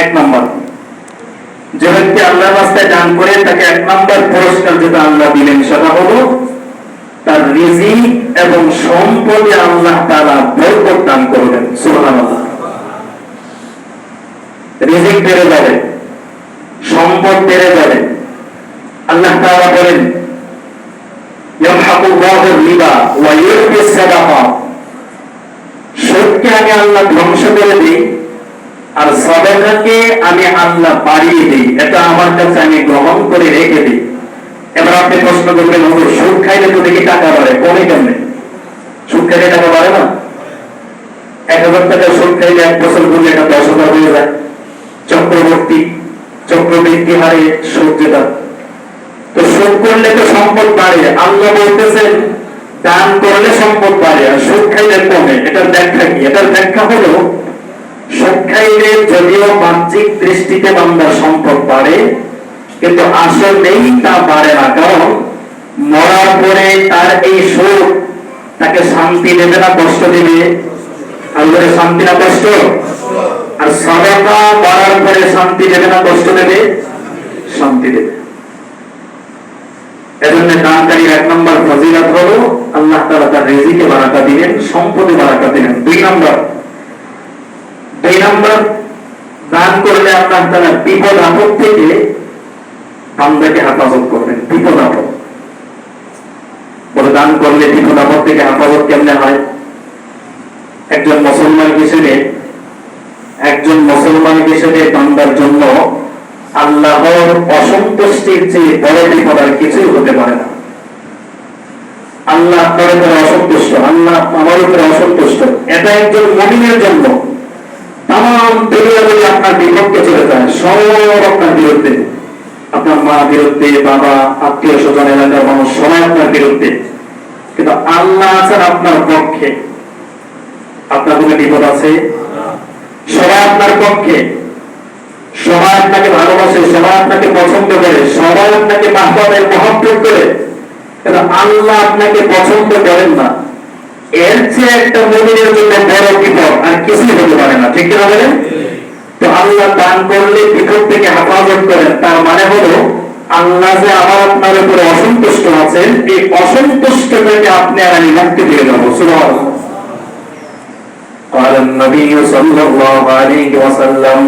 এক নম্বর, যে ব্যক্তি আল্লাহর রাস্তায় দান করে তাকে এক নম্বর পুরস্কার যেটা আল্লাহ দিলেন সেটা হলো তার রিজিক এবং সম্পদে আল্লাহ তাআলা বরকত দান করবেন। সুবহানাল্লাহ। রিজিক বেড়ে যাবে, সম্পদ বেড়ে যাবে। আল্লাহ তাআলা বলেন ইয়ামহাকুল্লাহু রিবা ওয়া ইউরবিস সাদাকা, সুদকে আমি আল্লাহ ধ্বংস করে দিই আর সাদাকাকে আমি আল্লাহ বাড়িয়ে দিই, এটা আমার কাছে আমি গ্রহণ করে রেখে দিই। এবার আপনি প্রশ্ন করবেন, হুজুর সুদ খাইলে তো দেখি টাকা বাড়ে, কমে কেমনে? সুদ খাইলে টাকা বাড়ে না? 1000 টাকা সুদ খাইলে 1 বছর পরে এটা 10,000 হয়ে যায়। চক্রবৃদ্ধি হারে সুদ যেটা, তো সুদ করলে তো সম্পদ বাড়ে। আল্লাহ বলতেছেন দান করলে সম্পদ বাড়ে আর সুদ খাইলে কমে। এটার ব্যাখ্যা কি? এটার ব্যাখ্যা হলো সুদ খাইলে যদিও বাহ্যিক দৃষ্টিতে বান্দার সম্পদ বাড়ে, কিন্তু আসলেই তা বাড়ে না। কারণ মরার পরে তার এই সুদ তাকে শান্তি দেবে না কষ্ট দেবে? আল্লাহর শান্তি না কষ্ট? আর সাদাকা মরার পরে শান্তি দেবে না কষ্ট দেবে? শান্তি দেবে। এজন্য দানকারীর এক নম্বর ফজিলত হলো আল্লাহ তাআলা তার রিজিকে বারাকা দিবেন, সম্পদে বারাকা দিবেন। দুই নম্বর দান করলে আল্লাহ তাআলা বিপদ আপদ থেকে বান্দাকে হেফাজত করবেন। বিপদ আপদ বলে দান করলে বিপদ আপদ থেকে হেফাজত কেমনে হয়? একজন মুসলমান হিসেবে বান্দার জন্য আল্লাহর অসন্তুষ্টির চেয়ে বড় বিপদ আর কিছুই হতে পারে না। আল্লাহ আপনার উপরে অসন্তুষ্ট, আল্লাহ আমার উপরে অসন্তুষ্ট, এটা একজন মুমিনের জন্য তাম দুনিয়া যদি আপনার বিপক্ষে চলে যায়, সব আপনার বিরুদ্ধে, আপনার মা বিরুদ্ধে, বাবা, আত্মীয় স্বজন, এলাকার মানুষ সবাই আপনার বিরুদ্ধে, কিন্তু আল্লাহ আছেন আপনার পক্ষে। আপনার কোনো বিপদ আছে? সবাই আপনার পক্ষে, সবাই আপনাকে ভালোবাসে, সবাই আপনাকে পছন্দ করে, সবাই আপনাকে মহব্বত করে, কিন্তু আল্লাহ আপনাকে পছন্দ করেন না। এর চেয়ে একটা মুমিনের জন্য বড় বিপদ আর কিছুই হতে পারে না। ঠিক কিনা বলেন? তো আল্লাহ দান করলে বিপদ থেকে হেফাজত করেন, তার মানে হলো আল্লাহ যে আমার আপনার উপরে অসন্তুষ্ট আছেন, এই অসন্তুষ্টটাকে আপনি আর আমি মুক্তি দিয়ে দেবো। সুবহানাল্লাহ। قال النبي صلى الله عليه وسلم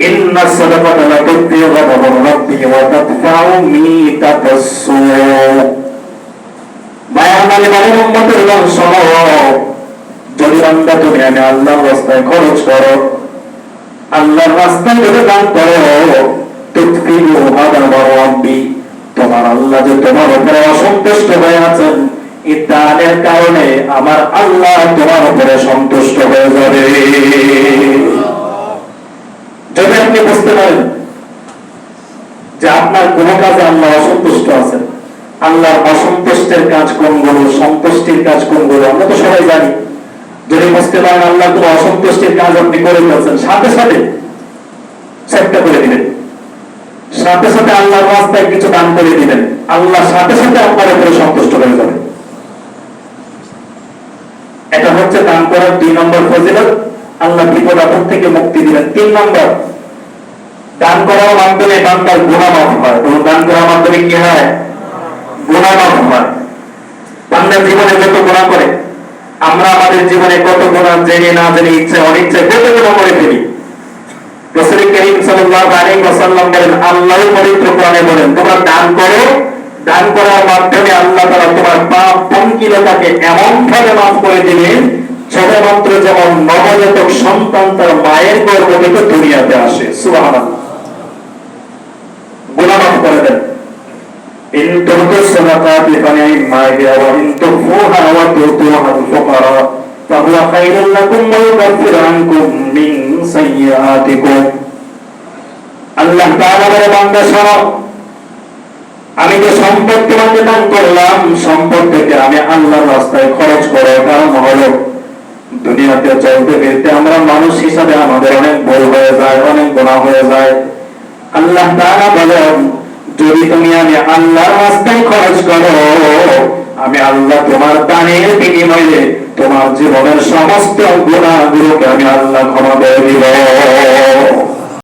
إن الصدقة لتطفئ غضب الرب وتدفع ميتة السوء। যদি বান্দা তুমি আমি আল্লাহর রাস্তায় খরচ করো, আল্লাহর রাস্তায় যদি দান করো, তুতফিউ গাদাব রাব্বি, তোমার আল্লাহ যে তোমার উপরে অসন্তুষ্ট হয়ে আছেন, এই দানের কারণে আমার আল্লাহ তোমার উপরে সন্তুষ্ট হয়ে যাবে। যদি আপনি বুঝতে পারেন যে আপনার কোন কাজে আল্লাহ অসন্তুষ্ট আছেন, আল্লাহর অসন্তুষ্টের কাজ কোনগুলো, সন্তুষ্টির কাজ কোনগুলো আমরা তো সবাই জানি। যদি বুঝতে পারেন আল্লাহ কোন অসন্তুষ্টির কাজ আপনি করে ফেলছেন, সাথে সাথে চেষ্টা করে দিবেন, সাথে সাথে আল্লাহর রাস্তায় কিছু দান করে দিবেন, আল্লাহ সাথে সাথে আপনার উপরে সন্তুষ্ট হয়ে যাবে। এটা হচ্ছে দান করার 2 নম্বর ফজিলত। আল্লাহ বিপদ আপদ থেকে মুক্তি দিবেন। 3 নম্বর, দান করার মাধ্যমে বান্দার গুনাহ মাফ হয়। দান করার মাধ্যমে কি হয়? গুনাহ মাফ হয়। বান্দা জীবনে যত গুনাহ করে, আমরা আমাদের জীবনে কত গুনাহ জেনে না জেনে, ইচ্ছে অনিচ্ছে কত গুনাহ করে ফেলি। রাসূল করিম সাল্লাল্লাহু আলাইহি ওয়াসাল্লাম বলেন, আল্লাহর পবিত্র কোরআনে বলেন, তোমরা দান করো, দান করার মাধ্যমে আল্লাহ তাআলা তোমার পাপ পঙ্কিলতাকে এমন ভাবে মাফ করে দিবেন, ছোটমাত্র যেমন নবজাতক সন্তান তার মায়ের গর্ভ থেকে দুনিয়াতে আসে। সুবহানাল্লাহ। গুনাহ মাফ করে দেন। ইন তুবদু সাদাকাতি ফানি'মা হিয়া ওয়া ইন তুখফুহা ওয়া তু'তুহা আল-ফুকারা ফাহুয়া খায়রুল লাকুম ওয়া ইউকাফিরু আনকুম মিন সাইয়্যাতিকুম। আল্লাহ তাআলা বলে, বান্দা শোনো, আমি যে সম্পদ তোমাকে দান করলাম, সম্পদ থেকে আমি আল্লাহর রাস্তায় খরচ করো। কারণ হলো দুনিয়াতে চলতে ফিরতে আমরা মানুষ হিসাবে আমাদের অনেক ভুল হয়ে যায়, অনেক গুনাহ হয়ে যায়। আল্লাহ তাআলা বলেন, যদি তুমি আমি আল্লাহর রাস্তায় খরচ করো, আমি আল্লাহ তোমার দানের বিনিময়ে তোমার জীবনের সমস্ত গুনাহগুলোকে আমি আল্লাহ ক্ষমা করে দিব।